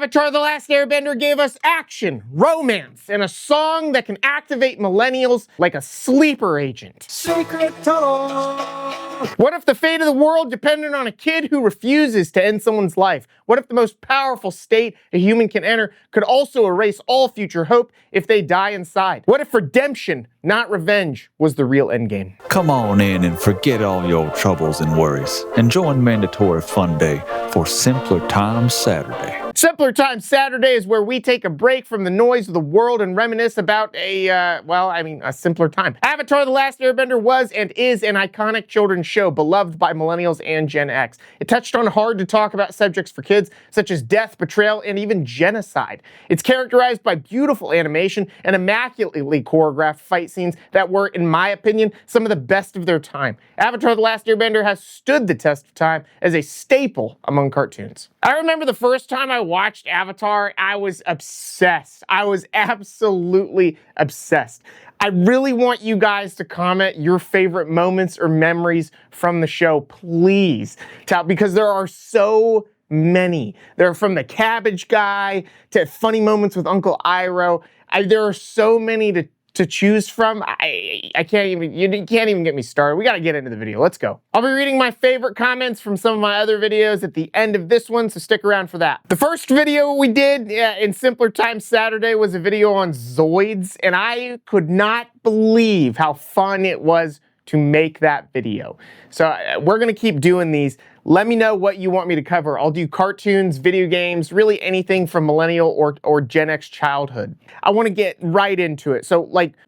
Avatar: The Last Airbender gave us action, romance, and a song that can activate millennials like a sleeper agent. Secret Tunnel! What if the fate of the world depended on a kid who refuses to end someone's life? What if the most powerful state a human can enter could also erase all future hope if they die inside? What if redemption, not revenge, was the real endgame? Come on in and forget all your troubles and worries, and join Mandatory Fun Day for Simpler Times Saturday. Simpler Times Saturday is where we take a break from the noise of the world and reminisce about a simpler time. Avatar: The Last Airbender was and is an iconic children's show beloved by millennials and Gen X. It touched on hard-to-talk-about subjects for kids, such as death, betrayal, and even genocide. It's characterized by beautiful animation and immaculately choreographed fight scenes that were, in my opinion, some of the best of their time. Avatar: The Last Airbender has stood the test of time as a staple among cartoons. I remember the first time I watched Avatar, I was obsessed. I was absolutely obsessed. I really want you guys to comment your favorite moments or memories from the show, please. Because there are so many. They're from the cabbage guy to funny moments with Uncle Iroh. There are so many to choose from. You can't even get me started. We got to get into the video. Let's go. I'll be reading my favorite comments from some of my other videos at the end of this one, so stick around for that. The first video we did in Simpler Times Saturday was a video on Zoids, and I could not believe how fun it was to make that video. So we're gonna keep doing these. Let me know what you want me to cover. I'll do cartoons, video games, really anything from millennial or Gen X childhood. I want to get right into it. So,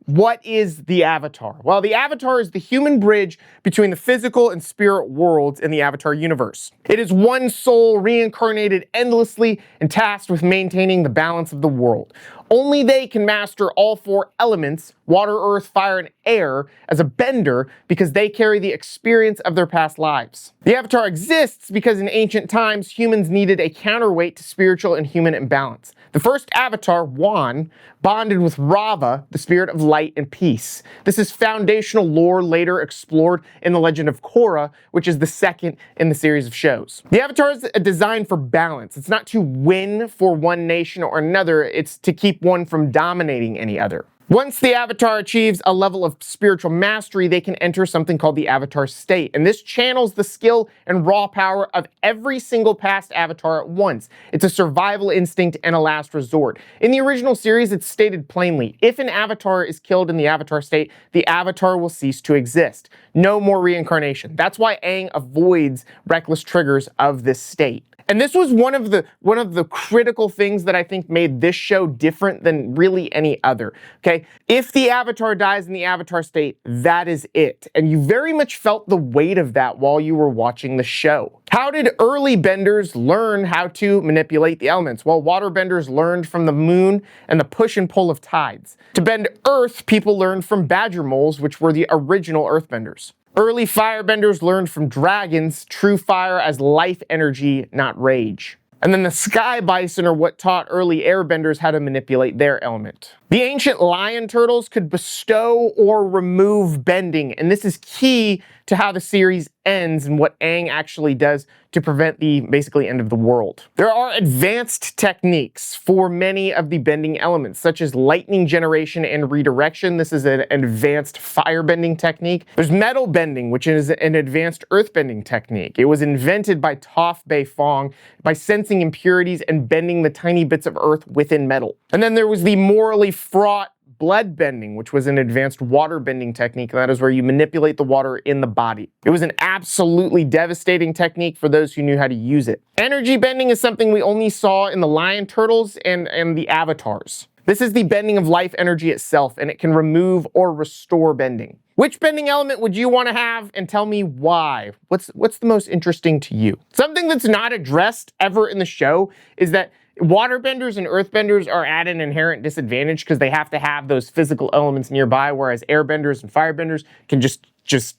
what is the Avatar? Well, the Avatar is the human bridge between the physical and spirit worlds in the Avatar universe. It is one soul reincarnated endlessly and tasked with maintaining the balance of the world. Only they can master all four elements, water, earth, fire, and air, as a bender because they carry the experience of their past lives. The Avatar exists because in ancient times, humans needed a counterweight to spiritual and human imbalance. The first Avatar, Wan, bonded with Rava, the spirit of light and peace. This is foundational lore later explored in the Legend of Korra, which is the second in the series of shows. The Avatar is designed for balance. It's not to win for one nation or another, it's to keep one from dominating any other. Once the Avatar achieves a level of spiritual mastery, they can enter something called the Avatar state, and this channels the skill and raw power of every single past Avatar at once. It's a survival instinct and a last resort. In the original series, it's stated plainly, if an Avatar is killed in the Avatar state, the Avatar will cease to exist. No more reincarnation. That's why Aang avoids reckless triggers of this state. And this was one of the critical things that I think made this show different than really any other, okay? If the Avatar dies in the Avatar state, that is it. And you very much felt the weight of that while you were watching the show. How did early benders learn how to manipulate the elements? Well, water benders learned from the moon and the push and pull of tides. To bend earth, people learned from badgermoles, which were the original earthbenders. Early firebenders learned from dragons, true fire as life energy, not rage. And then the sky bison are what taught early airbenders how to manipulate their element. The ancient lion turtles could bestow or remove bending, and this is key to how the series ends and what Aang actually does to prevent the basically end of the world. There are advanced techniques for many of the bending elements, such as lightning generation and redirection. This is an advanced firebending technique. There's metal bending, which is an advanced earthbending technique. It was invented by Toph Beifong by sensing impurities and bending the tiny bits of earth within metal. And then there was the morally fraught bloodbending, which was an advanced water bending technique. That is where you manipulate the water in the body. It was an absolutely devastating technique for those who knew how to use it. Energy bending is something we only saw in the lion turtles and the avatars. This is the bending of life energy itself, and it can remove or restore bending. Which bending element would you want to have, and tell me why? What's the most interesting to you? Something that's not addressed ever in the show is that waterbenders and earthbenders are at an inherent disadvantage because they have to have those physical elements nearby, whereas airbenders and firebenders can just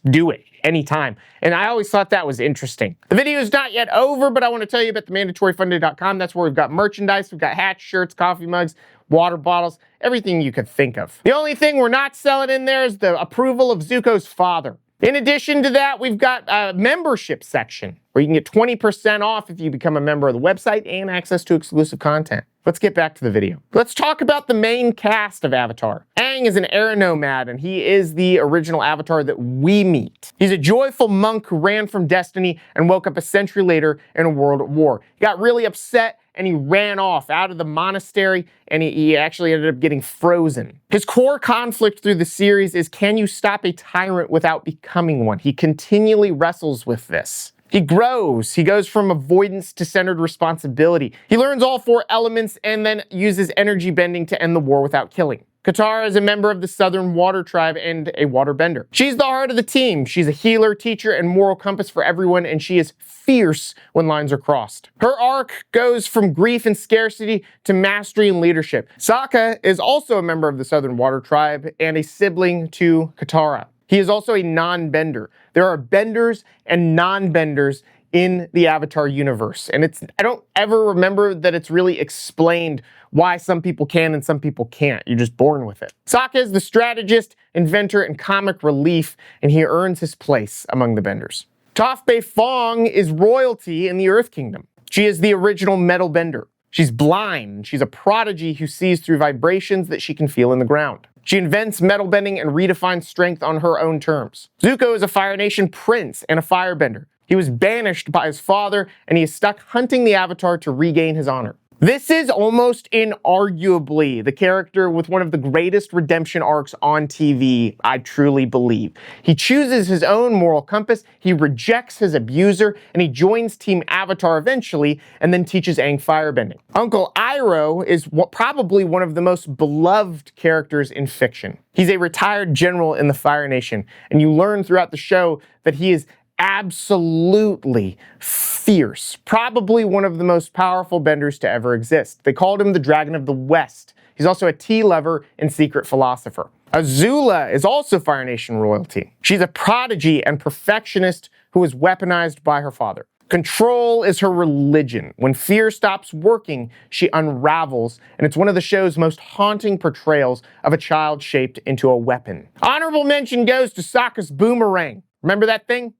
do it anytime. And I always thought that was interesting. The video is not yet over, but I want to tell you about the mandatoryfunday.com. That's where we've got merchandise. We've got hats, shirts, coffee mugs, water bottles, everything you could think of. The only thing we're not selling in there is the approval of Zuko's father. In addition to that, we've got a membership section. where you can get 20% off if you become a member of the website and access to exclusive content. Let's get back to the video. Let's talk about the main cast of Avatar. Aang is an air nomad, and he is the original Avatar that we meet. He's a joyful monk who ran from destiny and woke up a century later in a world at war. He got really upset and he ran off out of the monastery, and he actually ended up getting frozen. His core conflict through the series is, can you stop a tyrant without becoming one? He continually wrestles with this. He grows. He goes from avoidance to centered responsibility. He learns all 4 elements and then uses energy bending to end the war without killing. Katara is a member of the Southern Water Tribe and a waterbender. She's the heart of the team. She's a healer, teacher, and moral compass for everyone, and she is fierce when lines are crossed. Her arc goes from grief and scarcity to mastery and leadership. Sokka is also a member of the Southern Water Tribe and a sibling to Katara. He is also a non-bender. There are benders and non-benders in the Avatar universe, and I don't ever remember that it's really explained why some people can and some people can't. You're just born with it. Sokka is the strategist, inventor, and comic relief, and he earns his place among the benders. Toph Beifong is royalty in the Earth Kingdom. She is the original metal bender. She's blind. She's a prodigy who sees through vibrations that she can feel in the ground. She invents metal bending and redefines strength on her own terms. Zuko is a Fire Nation prince and a firebender. He was banished by his father, and he is stuck hunting the Avatar to regain his honor. This is almost inarguably the character with one of the greatest redemption arcs on TV, I truly believe. He chooses his own moral compass, he rejects his abuser, and he joins Team Avatar eventually, and then teaches Aang firebending. Uncle Iroh is probably one of the most beloved characters in fiction. He's a retired general in the Fire Nation, and you learn throughout the show that he is absolutely fierce, probably one of the most powerful benders to ever exist. They called him the Dragon of the West. He's also a tea lover and secret philosopher. Azula is also Fire Nation royalty. She's a prodigy and perfectionist who was weaponized by her father. Control is her religion. When fear stops working, she unravels, and it's one of the show's most haunting portrayals of a child shaped into a weapon. Honorable mention goes to Sokka's boomerang. Remember that thing?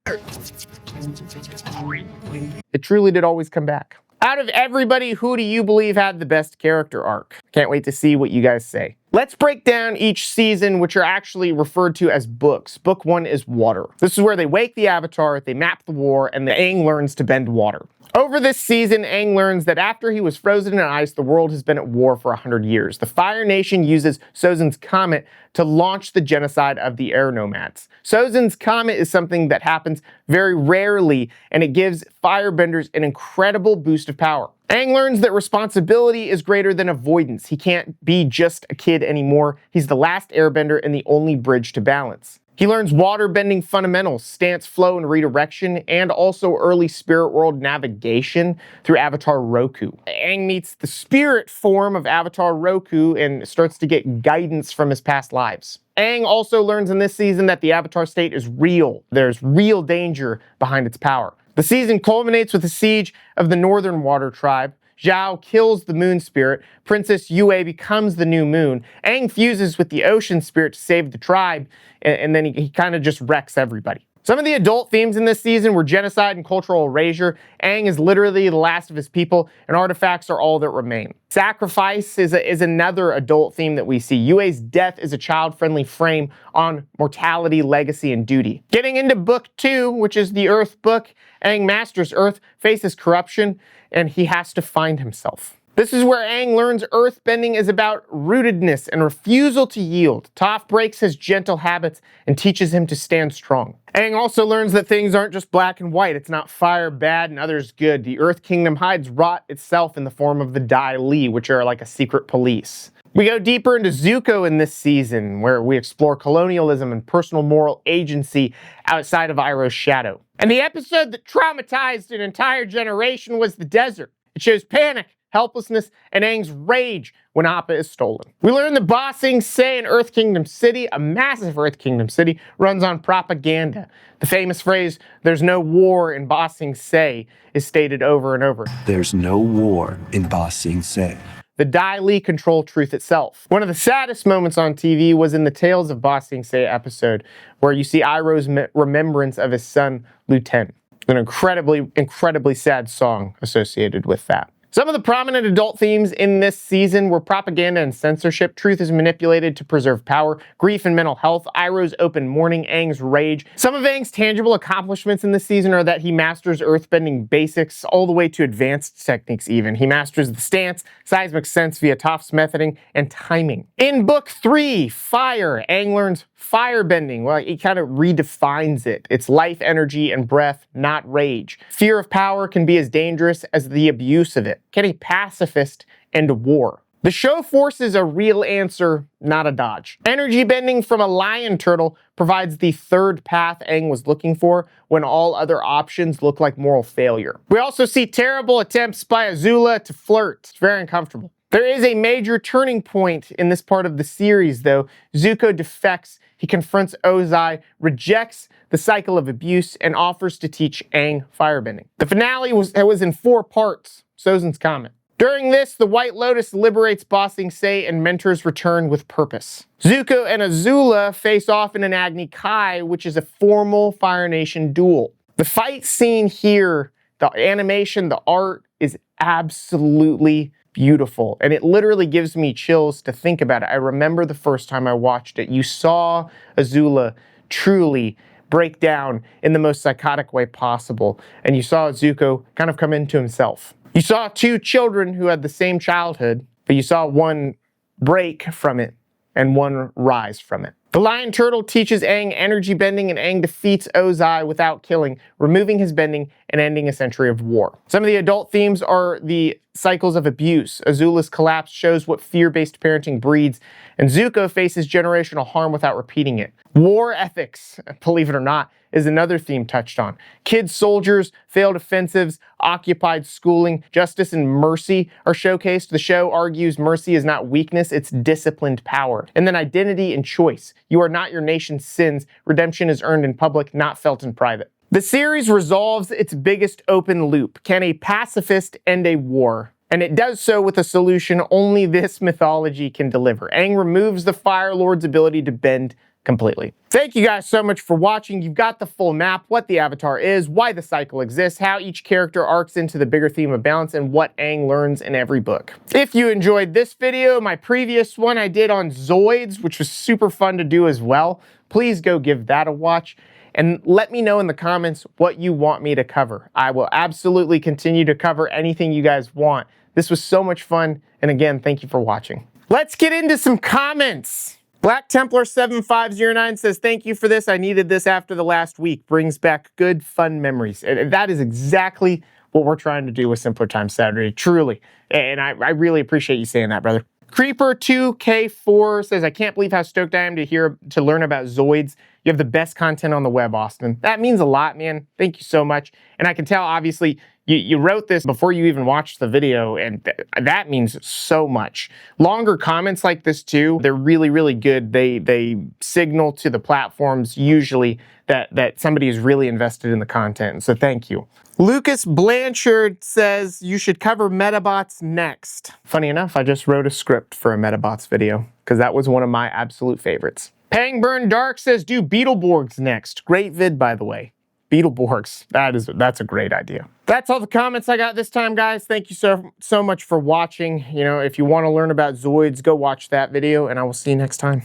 It truly did always come back. Out of everybody, who do you believe had the best character arc? Can't wait to see what you guys say. Let's break down each season, which are actually referred to as books. Book 1 is Water. This is where they wake the Avatar, they map the war, and the Aang learns to bend water. Over this season, Aang learns that after he was frozen in ice, the world has been at war for 100 years. The Fire Nation uses Sozin's Comet to launch the genocide of the air nomads. Sozin's Comet is something that happens very rarely, and it gives firebenders an incredible boost of power. Aang learns that responsibility is greater than avoidance. He can't be just a kid anymore. He's the last airbender and the only bridge to balance. He learns water-bending fundamentals, stance, flow, and redirection, and also early spirit world navigation through Avatar Roku. Aang meets the spirit form of Avatar Roku and starts to get guidance from his past lives. Aang also learns in this season that the Avatar state is real. There's real danger behind its power. The season culminates with the siege of the Northern Water Tribe. Zhao kills the moon spirit, Princess Yue becomes the new moon, Aang fuses with the ocean spirit to save the tribe, and then he kind of just wrecks everybody. Some of the adult themes in this season were genocide and cultural erasure. Aang is literally the last of his people, and artifacts are all that remain. Sacrifice is another adult theme that we see. Yue's death is a child-friendly frame on mortality, legacy, and duty. Getting into book 2, which is the Earth book, Aang masters Earth, faces corruption, and he has to find himself. This is where Aang learns earthbending is about rootedness and refusal to yield. Toph breaks his gentle habits and teaches him to stand strong. Aang also learns that things aren't just black and white. It's not fire bad and others good. The Earth Kingdom hides rot itself in the form of the Dai Li, which are like a secret police. We go deeper into Zuko in this season, where we explore colonialism and personal moral agency outside of Iroh's shadow. And the episode that traumatized an entire generation was the desert. It shows panic, helplessness, and Aang's rage when Appa is stolen. We learn that Ba Sing Se in Earth Kingdom City, a massive Earth Kingdom city, runs on propaganda. The famous phrase, "there's no war in Ba Sing Se," is stated over and over. There's no war in Ba Sing Se. The Dai Li control truth itself. One of the saddest moments on TV was in the Tales of Ba Sing Se episode, where you see Iroh's remembrance of his son, Lu Ten. An incredibly sad song associated with that. Some of the prominent adult themes in this season were propaganda and censorship, truth is manipulated to preserve power, grief and mental health, Iroh's open mourning, Aang's rage. Some of Aang's tangible accomplishments in this season are that he masters earthbending basics all the way to advanced techniques even. He masters the stance, seismic sense via Toph's methoding, and timing. In Book 3, Fire, Aang learns firebending. Well, he kind of redefines it. It's life, energy, and breath, not rage. Fear of power can be as dangerous as the abuse of it. Can a pacifist end war? The show forces a real answer, not a dodge. Energy bending from a lion turtle provides the third path Aang was looking for when all other options look like moral failure. We also see terrible attempts by Azula to flirt. It's very uncomfortable. There is a major turning point in this part of the series, though. Zuko defects, he confronts Ozai, rejects the cycle of abuse, and offers to teach Aang firebending. The finale was in 4 parts, Sozin's Comet. During this, the White Lotus liberates Ba Sing Se and mentors return with purpose. Zuko and Azula face off in an Agni Kai, which is a formal Fire Nation duel. The fight scene here, the animation, the art is absolutely beautiful, and it literally gives me chills to think about it. I remember the first time I watched it. You saw Azula truly break down in the most psychotic way possible, and you saw Zuko kind of come into himself. You saw 2 children who had the same childhood, but you saw one break from it and one rise from it. The lion turtle teaches Aang energy bending, and Aang defeats Ozai without killing, removing his bending and ending a century of war. Some of the adult themes are the cycles of abuse. Azula's collapse shows what fear-based parenting breeds, and Zuko faces generational harm without repeating it. War ethics, believe it or not, is another theme touched on. Kid soldiers, failed offensives, occupied schooling, justice and mercy are showcased. The show argues mercy is not weakness, it's disciplined power. And then identity and choice. You are not your nation's sins. Redemption is earned in public, not felt in private. The series resolves its biggest open loop. Can a pacifist end a war? And it does so with a solution only this mythology can deliver. Aang removes the Fire Lord's ability to bend completely. Thank you guys so much for watching. You've got the full map, what the Avatar is, why the cycle exists, how each character arcs into the bigger theme of balance, and what Aang learns in every book. If you enjoyed this video, my previous one I did on Zoids, which was super fun to do as well, please go give that a watch. And let me know in the comments what you want me to cover. I will absolutely continue to cover anything you guys want. This was so much fun, and again, thank you for watching. Let's get into some comments. Black Templar 7509 says, thank you for this. I needed this after the last week. Brings back good, fun memories. And that is exactly what we're trying to do with Simpler Time Saturday, truly. And I really appreciate you saying that, brother. Creeper2K4 says, I can't believe how stoked I am to learn about Zoids. You have the best content on the web, Austin. That means a lot, man. Thank you so much. And I can tell, obviously, you wrote this before you even watched the video, and that means so much. Longer comments like this, too, they're really, really good. They signal to the platforms, usually, that somebody is really invested in the content. So thank you. Lucas Blanchard says, you should cover Metabots next. Funny enough, I just wrote a script for a Metabots video, because that was one of my absolute favorites. Pangburn Dark says, do Beetleborgs next. Great vid, by the way. Beetleborgs, that's a great idea. That's all the comments I got this time, guys. Thank you so much for watching. You know, if you want to learn about Zoids, go watch that video, and I will see you next time.